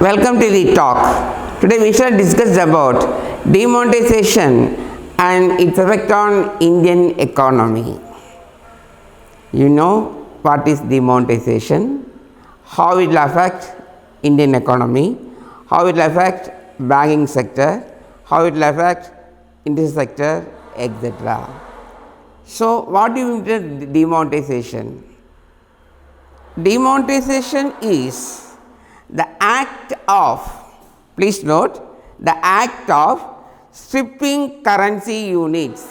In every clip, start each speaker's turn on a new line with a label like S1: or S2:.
S1: Welcome to LEADTalk. Today we shall discuss about demonetization and its effect on Indian economy. You know what is demonetization, how it will affect Indian economy, how it will affect banking sector, how it will affect industry sector, etc. So, what do you mean demonetization? Demonetization is the act of, please note, the act of stripping currency units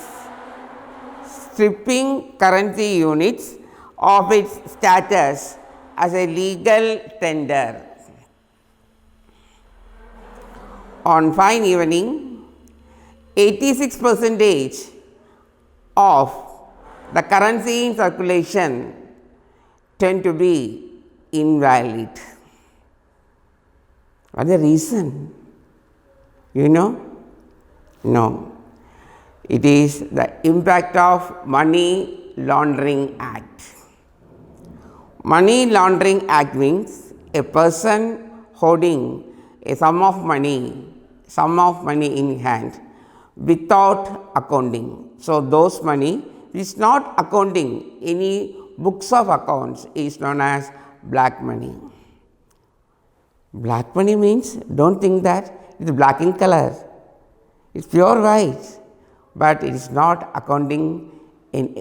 S1: of its status as a legal tender. On fine evening, 86% of the currency in circulation tend to be invalid. What is the reason? You know? No. It is the impact of Money Laundering Act. Money Laundering Act means a person holding a sum of money in hand without accounting. So, those money is not accounting any books of accounts is known as black money. Black money means, don't think that it is black in color, it is pure white, but it is not accounting in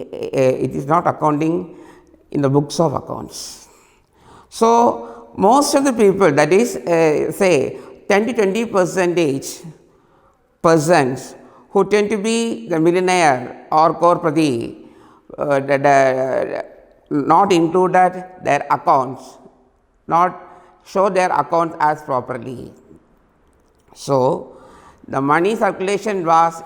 S1: the books of accounts. So, most of the people, that is say 10 to 20% persons who tend to be the millionaire or crorepati, not included their accounts, not show their accounts as properly. So, the money in circulation was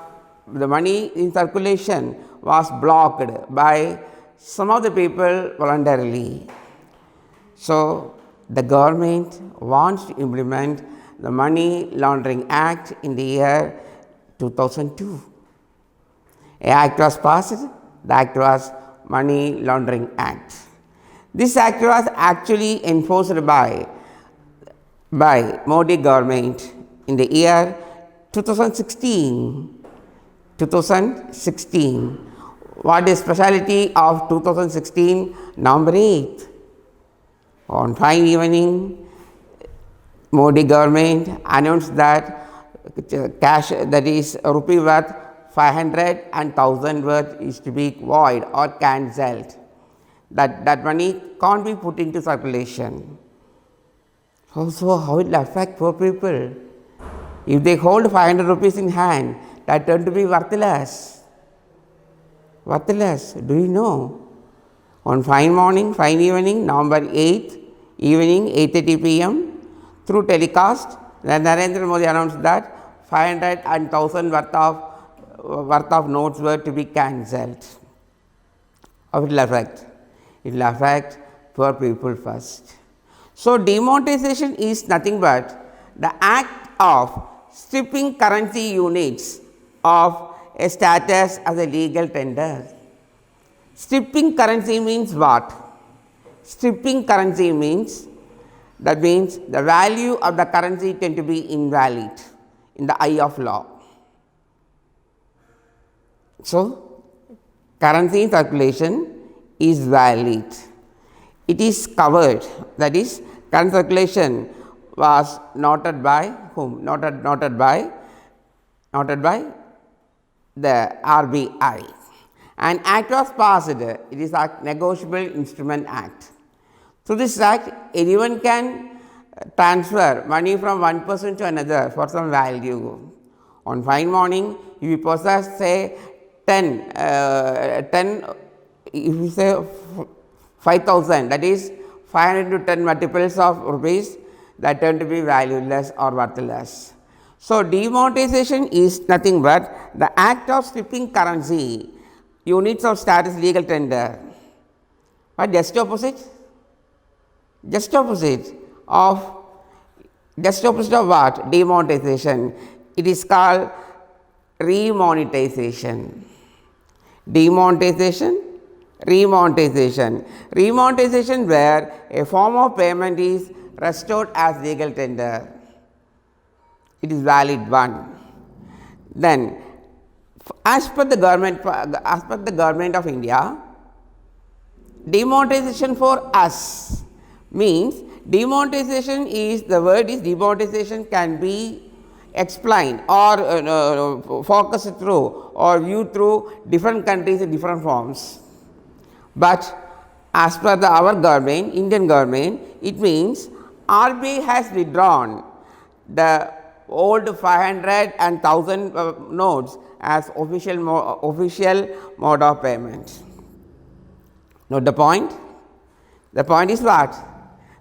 S1: blocked by some of the people voluntarily. So, the government wants to implement the Money Laundering Act in the year 2002. An act was passed, the act was Money Laundering Act. This act was actually enforced by Modi government in the year 2016. What is speciality of 2016? November 8th. On fine evening, Modi government announced that cash, that is rupee worth 500 and 1000 worth is to be void or cancelled. That money can't be put into circulation. Also, how it will affect poor people? If they hold 500 rupees in hand, that turned to be worthless. Worthless, do you know? On fine evening, November 8th, evening 8:30 p.m, through telecast, Narendra Modi announced that 500 and 1000 worth of notes were to be cancelled. How it will affect? It will affect poor people first. So, demonetization is nothing but the act of stripping currency units of a status as a legal tender. Stripping currency means what? Stripping currency means, that means the value of the currency tend to be invalid in the eye of law. So, currency in circulation is valid. It is covered, that is, current circulation was noted by whom? Noted by the RBI. An act was passed, it is a Negotiable Instrument Act. Through this act, anyone can transfer money from one person to another for some value. On fine morning, if you possess say 10 if you say 5,000, that is 500 to 10 multiples of rupees, that turn to be valueless or worthless. So, demonetization is nothing but the act of stripping currency units of status legal tender. But just opposite of what? Demonetization. It is called remonetization. Remonetization, where a form of payment is restored as legal tender. It is valid one. Then, as per the government of India, demonetization for us means demonetization is, the word is demonetization can be explained or focused through or viewed through different countries in different forms. But as per our government, Indian government, it means RBI has withdrawn the old 500 and 1000 notes as official mode of payment. Note the point. The point is what?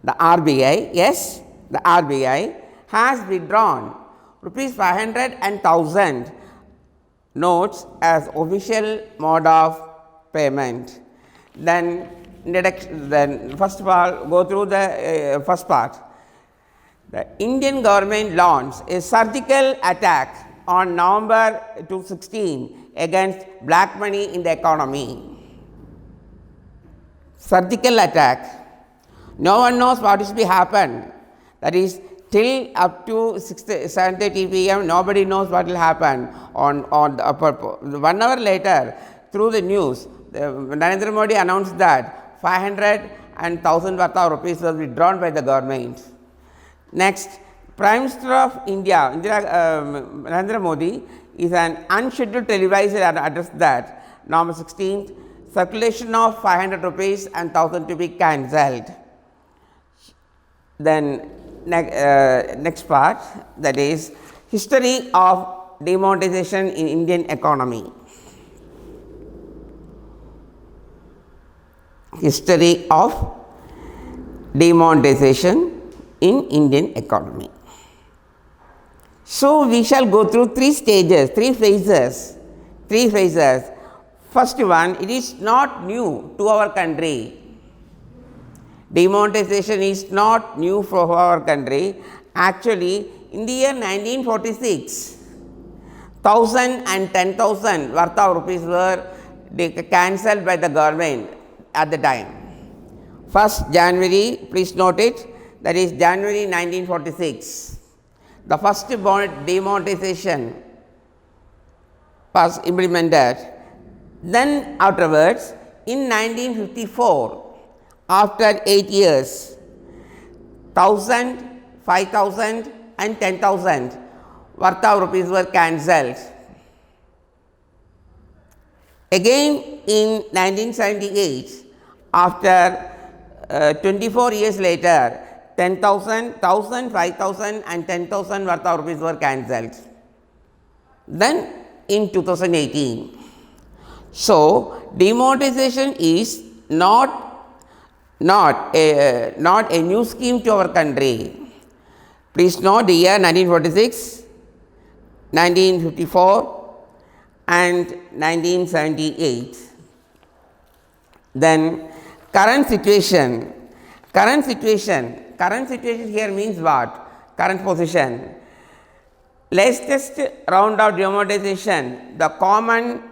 S1: The RBI, yes, the RBI has withdrawn rupees 500 and 1000 notes as official mode of payment. Then first of all, go through the first part. The Indian government launched a surgical attack on November 2016 against black money in the economy. Surgical attack. No one knows what is to happen. That is, till up to 7:30 p.m. nobody knows what will happen. On 1 hour later, through the news, Narendra Modi announced that 500 and 1000 worth of rupees was withdrawn by the government. Next, Prime Minister of India, Narendra Modi, is an unscheduled televised address that November 16th, circulation of 500 rupees and 1000 to be cancelled. Then next part, that is history of demonetization in Indian economy. History of demonetization in Indian economy. So, we shall go through three phases. First one, it is not new to our country. Demonetization is not new for our country. Actually, in the year 1946, 1000 and 10,000 worth of rupees were cancelled by the government at the time. 1st January, please note it, that is January 1946. The first demonetization was implemented. Then afterwards, in 1954, after 8 years, 1000, 5000 and 10,000 worth of rupees were cancelled. Again in 1978, after 24 years later, 10,000, 1000, 5000 and 10,000 worth of rupees were cancelled. Then in 2018. So, demonetization is not a new scheme to our country. Please note the year 1946, 1954 and 1978. Then current situation here means what? Current position. Latest round of demonetization, the common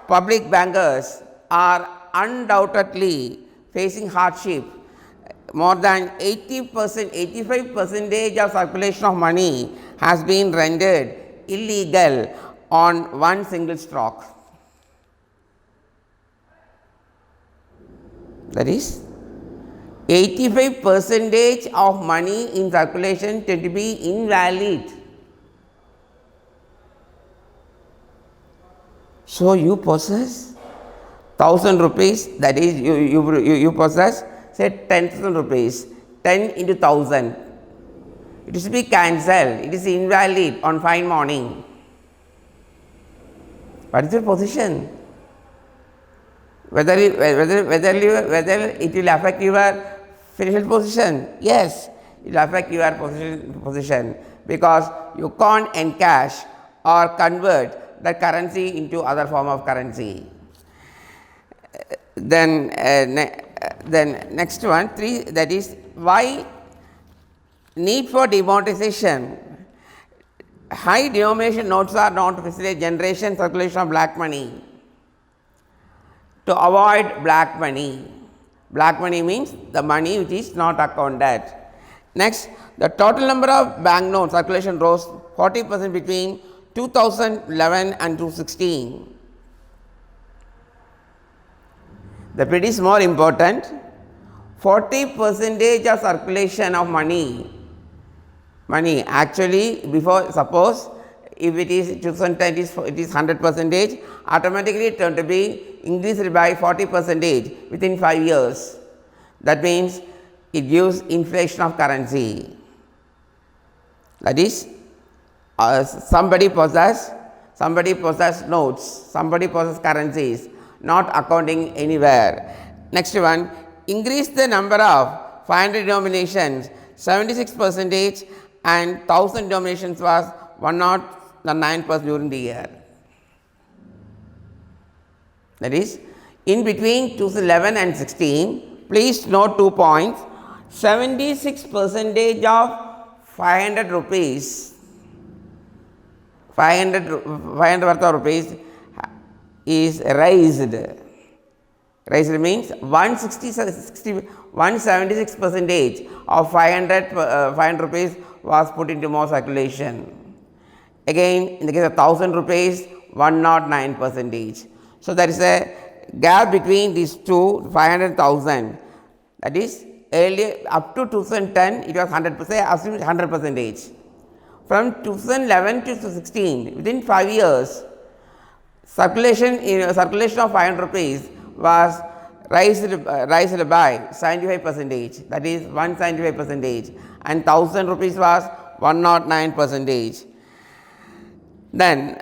S1: public bankers are undoubtedly facing hardship. More than 85% of circulation of money has been rendered illegal on one single stroke. That is, 85% of money in circulation tend to be invalid. So, you possess 1000 rupees, that is you possess say 10,000 rupees, 10 into 1000. It is to be cancelled, it is invalid on fine morning. What is your position? Whether it will affect your financial position? Yes, it will affect your position because you can't encash or convert the currency into other form of currency. Then next one, 3, that is why need for demonetization. High denomination notes are known to facilitate generation circulation of black money. To avoid black money. Black money means the money which is not accounted. Next, the total number of banknote circulation rose 40% between 2011 and 2016. The bit is more important. 40% of circulation of money actually, before, suppose if it is 2010 it is 100%, automatically it turned to be increased by 40% within 5 years. That means it gives inflation of currency. That is, somebody possess notes, somebody possess currencies, not accounting anywhere. Next one, increase the number of 500 denominations 76% and 1000 denominations was 109% during the year. That is, in between 2011 and 16, please note 2 points. 76% of 500 rupees, 500 worth of rupees is raised. Raised means 176% of 500 rupees was put into more circulation. Again, in the case of 1000 rupees, 109%. So there is a gap between these two, 500 and 1000. That is, earlier up to 2010 it was 100%, assume 100%. From 2011 to 2016, within 5 years, circulation of 500 rupees was raised by 75%, that is 175%, and 1000 rupees was 109%. Then,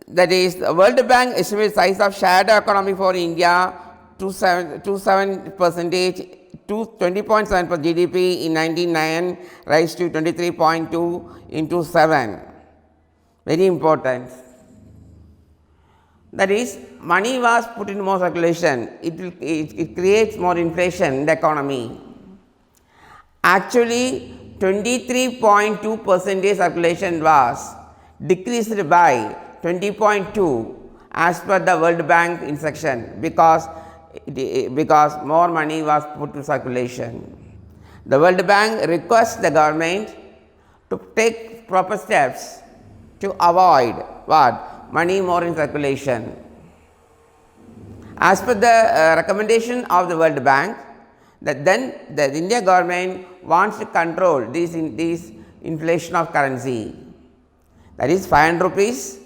S1: that is, the World Bank estimates size of shared economy for India to 7% to 20.7% GDP in 1999, rise to 23.2 into 7. Very important. That is, money was put in more circulation, it creates more inflation in the economy. Actually, 23.2% circulation was decreased by 20.2 as per the World Bank instruction, because more money was put to circulation. The World Bank requests the government to take proper steps to avoid what? Money more in circulation. As per the recommendation of the World Bank, then the India government wants to control this inflation of currency. That is 500 rupees,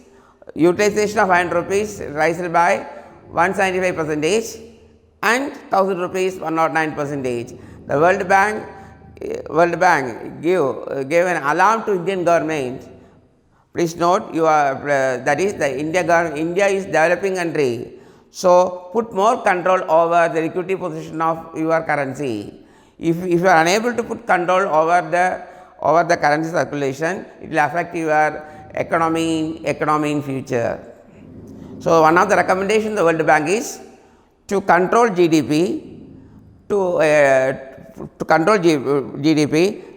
S1: utilization of 500 rupees raised by 175% and 1000 rupees 109%. The World Bank gave an alarm to Indian government. Please note, that is, the India is developing country. So put more control over the liquidity position of your currency. If you are unable to put control over the currency circulation, it will affect your economy in future. So one of the recommendations of the World Bank is to control GDP,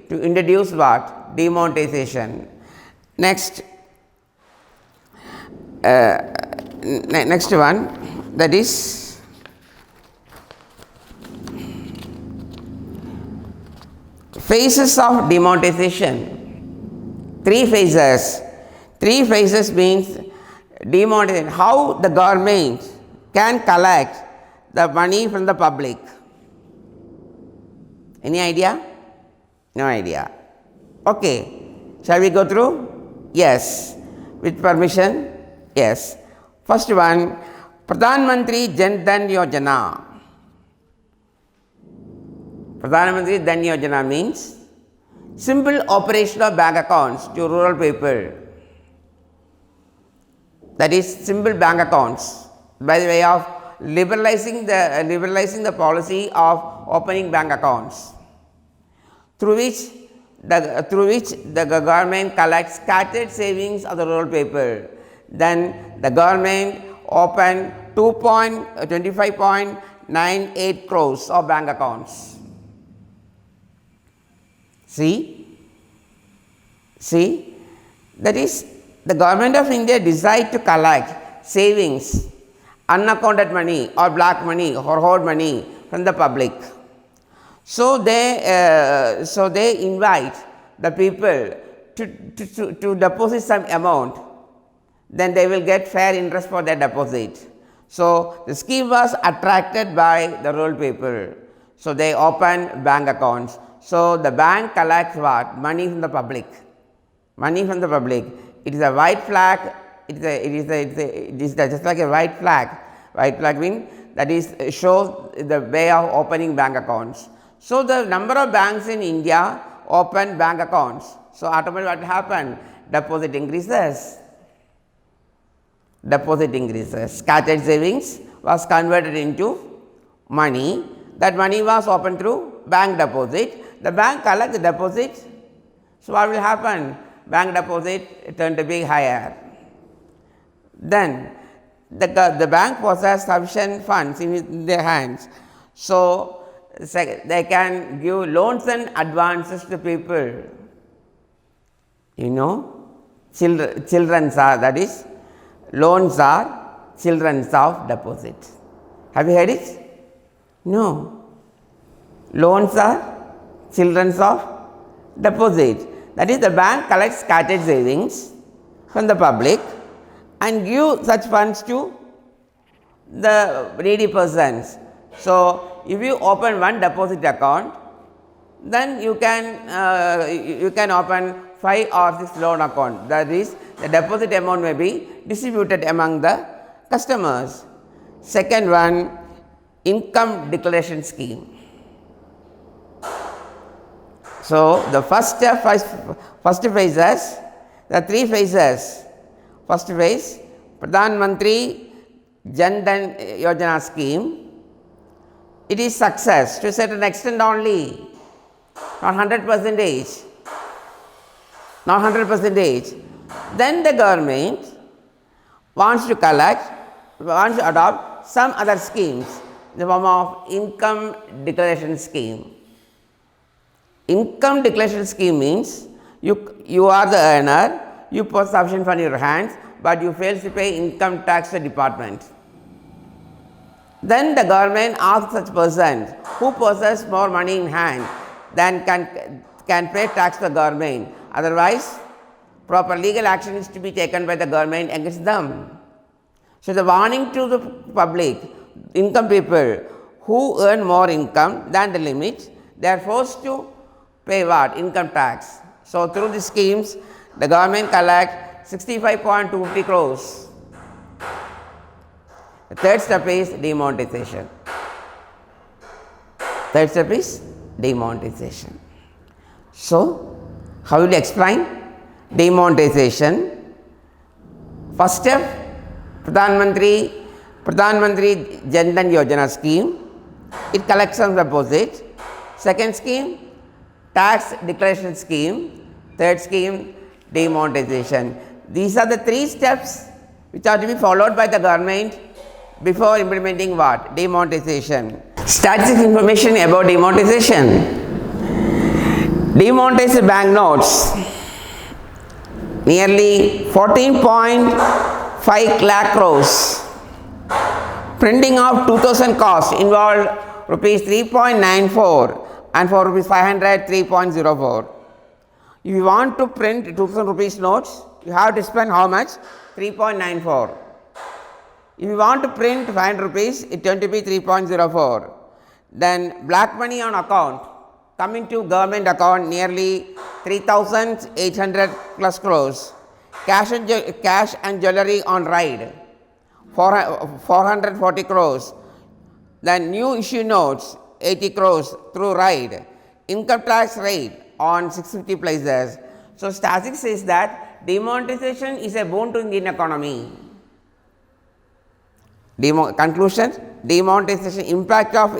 S1: to introduce what? Demonetization. Next one, that is phases of demonetization. 3 phases. 3 phases means demonetization. How the government can collect the money from the public. Any idea? No idea. Okay. Shall we go through? Yes. With permission? Yes. First one, Pradhan Mantri Jan Dhan Yojana. Pradhan Mantri Dhan Yojana means simple operation of bank accounts to rural people. That is, simple bank accounts by the way of liberalizing the policy of opening bank accounts, through which the government collects scattered savings of the rural people. Then the government opened 25.98 crores of bank accounts. See, that is, the government of India decided to collect savings, unaccounted money or black money or hoard money from the public. So they invite the people to deposit some amount, then they will get fair interest for their deposit. So the scheme was attracted by the rural people. So they open bank accounts. So the bank collects what? Money from the public. Money from the public. It is a white flag. It is just like a white flag. White flag means that is shows the way of opening bank accounts. So the number of banks in India open bank accounts. So automatically what happened? Deposit increases. Deposit increases. Scattered savings was converted into money. That money was opened through bank deposit. The bank collects the deposit. So what will happen? Bank deposit turned to be higher. Then the bank possesses sufficient funds in their hands. So they can give loans and advances to people. You know, children's are, that is, loans are children's of deposit. Have you heard it? No. Loans are children's of deposit. That is, the bank collects scattered savings from the public and give such funds to the needy persons. So if you open one deposit account, then you can open 5 or 6 loan accounts. That is, the deposit amount may be distributed among the customers. Second one, income declaration scheme. So the first phases, there are 3 phases. First phase, Pradhan Mantri Jan Dhan Yojana scheme. It is success to a certain extent only, not 100%. Not 100%. Then the government wants to adopt some other schemes in the form of income declaration scheme. Income declaration scheme means you are the earner, you put sufficient fund in your hands, but you fail to pay income tax to the department. Then the government asks such persons who possess more money in hand than can pay tax to the government. Otherwise, proper legal action is to be taken by the government against them. So the warning to the public, income people who earn more income than the limit, they are forced to pay what? Income tax. So through these schemes, the government collects 65.250 crores. The third step is demonetization. Third step is demonetization. So, how will you explain demonetization? First step, Pradhan Mantri Jan Dhan Yojana scheme. It collects some deposit. Second scheme, tax declaration scheme. Third scheme, demonetization. These are the 3 steps which are to be followed by the government before implementing what? Demonetization. Statistics information about demonetization. Demonetized banknotes, nearly 14.5 lakh crores. Printing of 2000 cost involved rupees 3.94 and for rupees 500 3.04. If you want to print 2000 rupees notes, you have to spend how much? 3.94. If you want to print 500 rupees, it turned to be 3.04. Then black money on account, coming to government account, nearly 3,800 plus crores. Cash and jewelry on ride, 440 crores. Then new issue notes, 80 crores through ride. Income tax rate on 650 places. So statistics says that demonetization is a boon to Indian economy. Conclusion: demonetization, impact of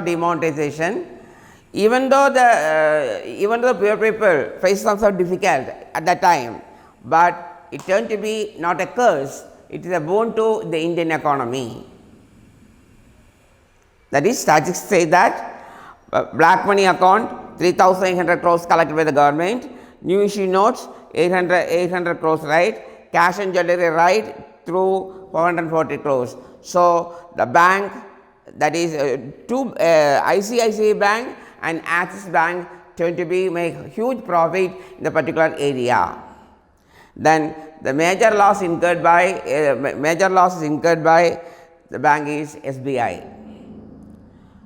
S1: demonetization. Even though the poor people face some sort of difficult at that time, but it turned to be not a curse. It is a boon to the Indian economy. That is, statistics say that black money account 3,800 crores collected by the government, new issue notes 800 crores, right? Cash and jewelry right through 440 crores. So the bank that is two ICICI Bank and Axis Bank tend to be make huge profit in the particular area. Then the major loss incurred by the bank is SBI.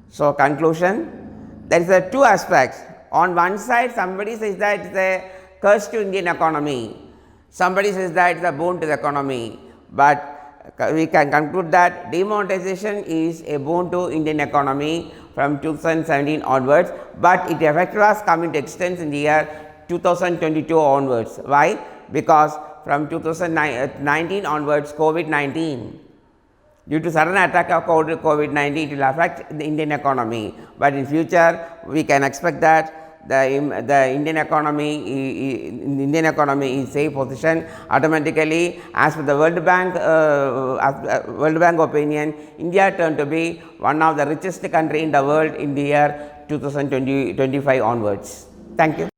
S1: So, conclusion, there is two aspects. On one side, somebody says that it is a curse to Indian economy, somebody says that it is a boon to the economy, but we can conclude that demonetization is a boon to Indian economy from 2017 onwards, but it effect was coming to extent in the year 2022 onwards. Why? Because from 2019 onwards, COVID-19, due to sudden attack of COVID-19, it will affect the Indian economy, but in future we can expect that the Indian economy is safe position automatically. As per the World Bank opinion, India turned to be one of the richest country in the world in the year 2025 onwards. Thank you.